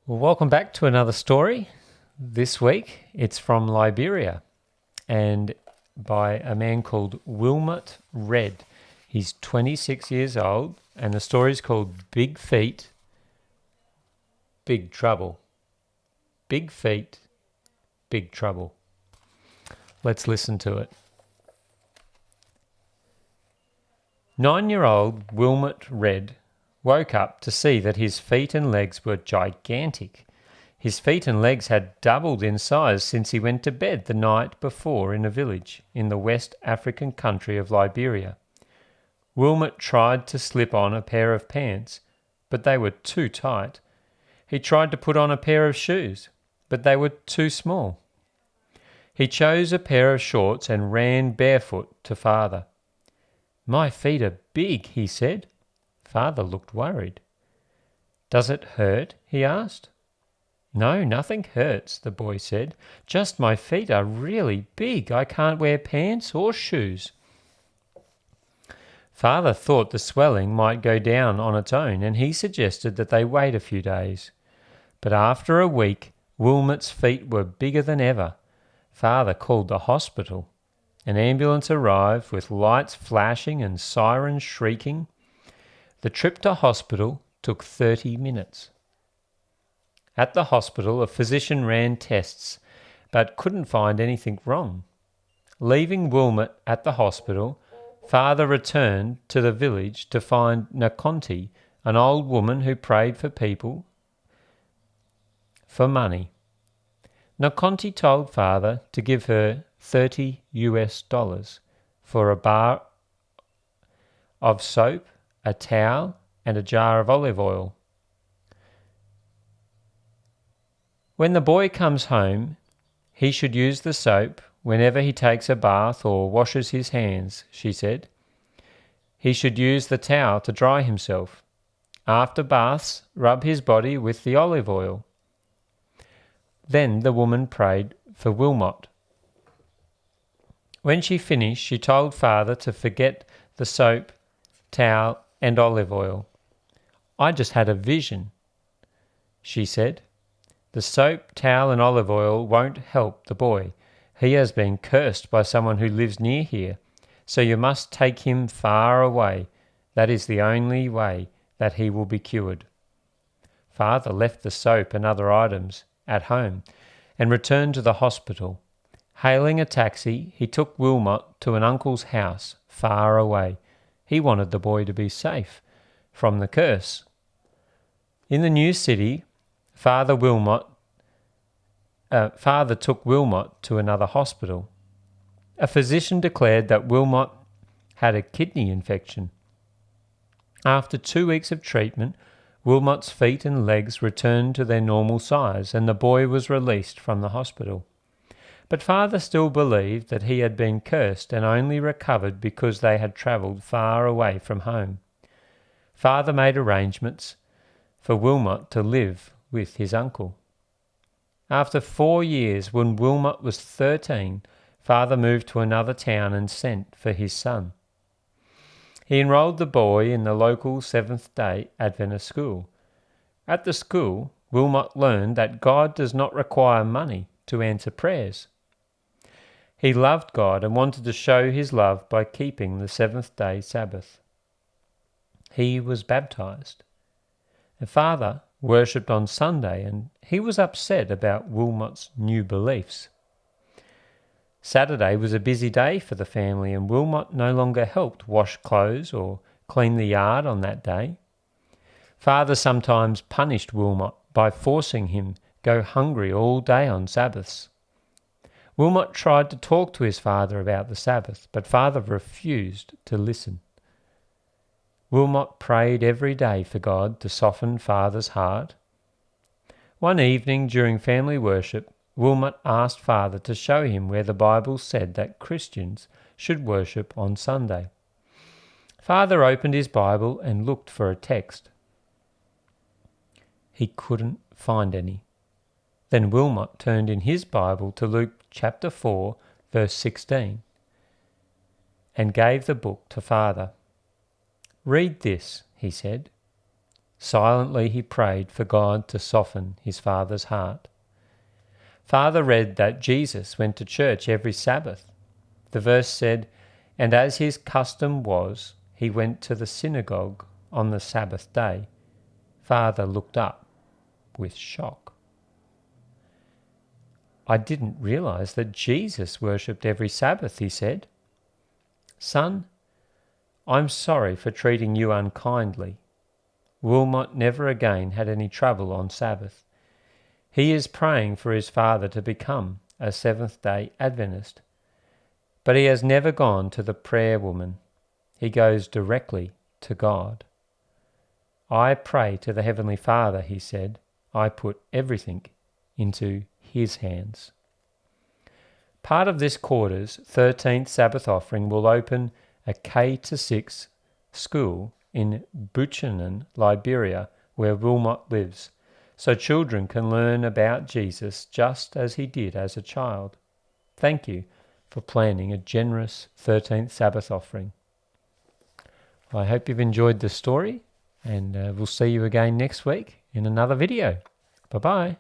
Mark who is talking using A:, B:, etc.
A: Well, welcome back to another story. This week it's from Liberia and by a man called Wilmot Red. He's 26 years old and the story is called Big Feet, Big Trouble. Big Feet, Big Trouble. Let's listen to it. 9-year-old Wilmot Red woke up to see that his feet and legs were gigantic. His feet and legs had doubled in size since he went to bed the night before in a village in the West African country of Liberia. Wilmot tried to slip on a pair of pants, but they were too tight. He tried to put on a pair of shoes, but they were too small. He chose a pair of shorts and ran barefoot to Father. "My feet are big," he said. Father looked worried. "Does it hurt?" he asked. "No, nothing hurts," the boy said. "Just my feet are really big. I can't wear pants or shoes." Father thought the swelling might go down on its own, and he suggested that they wait a few days. But after a week, Wilmot's feet were bigger than ever. Father called the hospital. An ambulance arrived with lights flashing and sirens shrieking. The trip to hospital took 30 minutes. At the hospital, a physician ran tests, but couldn't find anything wrong. Leaving Wilmot at the hospital, Father returned to the village to find Nakonti, an old woman who prayed for people for money. Nakonti told Father to give her $30 for a bar of soap, a towel, and a jar of olive oil. When the boy comes home, he should use the soap whenever he takes a bath or washes his hands, she said. He should use the towel to dry himself. After baths, rub his body with the olive oil. Then the woman prayed for Wilmot. When she finished, she told Father to forget the soap, towel, and olive oil. "I just had a vision," she said. "The soap, towel, and olive oil won't help the boy. He has been cursed by someone who lives near here, so you must take him far away. That is the only way that he will be cured." Father left the soap and other items at home and returned to the hospital. Hailing a taxi, he took Wilmot to an uncle's house far away. He wanted the boy to be safe from the curse. In the new city, Father took Wilmot to another hospital. A physician declared that Wilmot had a kidney infection. After 2 weeks of treatment, Wilmot's feet and legs returned to their normal size, and the boy was released from the hospital. But Father still believed that he had been cursed and only recovered because they had travelled far away from home. Father made arrangements for Wilmot to live with his uncle. After 4 years, when Wilmot was 13, Father moved to another town and sent for his son. He enrolled the boy in the local Seventh-day Adventist school. At the school, Wilmot learned that God does not require money to answer prayers. He loved God and wanted to show his love by keeping the seventh-day Sabbath. He was baptized. And Father worshipped on Sunday, and he was upset about Wilmot's new beliefs. Saturday was a busy day for the family, and Wilmot no longer helped wash clothes or clean the yard on that day. Father sometimes punished Wilmot by forcing him go hungry all day on Sabbaths. Wilmot tried to talk to his father about the Sabbath, but Father refused to listen. Wilmot prayed every day for God to soften Father's heart. One evening during family worship, Wilmot asked Father to show him where the Bible said that Christians should worship on Sunday. Father opened his Bible and looked for a text. He couldn't find any. Then Wilmot turned in his Bible to Luke chapter 4, verse 16, and gave the book to Father. "Read this," he said. Silently he prayed for God to soften his father's heart. Father read that Jesus went to church every Sabbath. The verse said, "And as his custom was, he went to the synagogue on the Sabbath day." Father looked up with shock. "I didn't realize that Jesus worshipped every Sabbath," he said. "Son, I'm sorry for treating you unkindly. Wilmot never again had any trouble on Sabbath. He is praying for his father to become a Seventh-day Adventist. But he has never gone to the prayer woman. He goes directly to God. I pray to the Heavenly Father," he said. "I put everything into his hands." Part of this quarter's 13th Sabbath offering will open a K-6 school in Buchanan, Liberia, where Wilmot lives, so children can learn about Jesus just as he did as a child. Thank you for planning a generous 13th Sabbath offering. I hope you've enjoyed the story, and we'll see you again next week in another video. Bye-bye.